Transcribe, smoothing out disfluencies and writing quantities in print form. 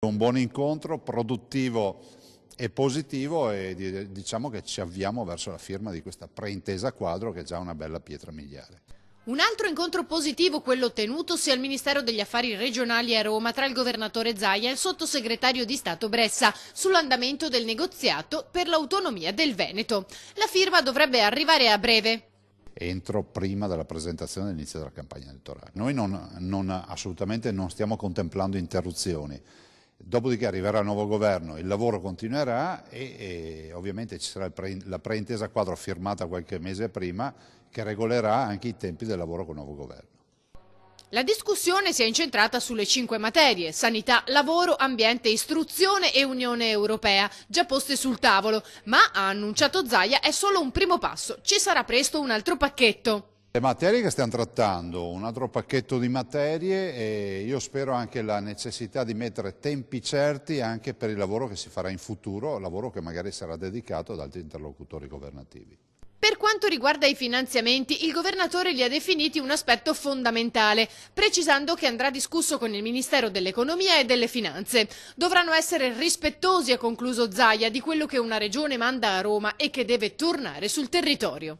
Un buon incontro, produttivo e positivo, e diciamo che ci avviamo verso la firma di questa preintesa quadro, che è già una bella pietra miliare. Un altro incontro positivo, quello tenutosi al Ministero degli Affari Regionali a Roma tra il governatore Zaia e il sottosegretario di Stato Bressa sull'andamento del negoziato per l'autonomia del Veneto. La firma dovrebbe arrivare a breve. Entro prima della presentazione dell'inizio della campagna elettorale. Noi assolutamente non stiamo contemplando interruzioni. Dopodiché arriverà il nuovo governo, il lavoro continuerà e ovviamente ci sarà la preintesa quadro firmata qualche mese prima, che regolerà anche i tempi del lavoro con il nuovo governo. La discussione si è incentrata sulle 5 materie: sanità, lavoro, ambiente, istruzione e Unione Europea, già poste sul tavolo, ma, ha annunciato Zaia, è solo un primo passo, ci sarà presto un altro pacchetto. Le materie che stiamo trattando, un altro pacchetto di materie, e io spero anche la necessità di mettere tempi certi anche per il lavoro che si farà in futuro, lavoro che magari sarà dedicato ad altri interlocutori governativi. Per quanto riguarda i finanziamenti, il governatore li ha definiti un aspetto fondamentale, precisando che andrà discusso con il Ministero dell'Economia e delle Finanze. Dovranno essere rispettosi, ha concluso Zaia, di quello che una regione manda a Roma e che deve tornare sul territorio.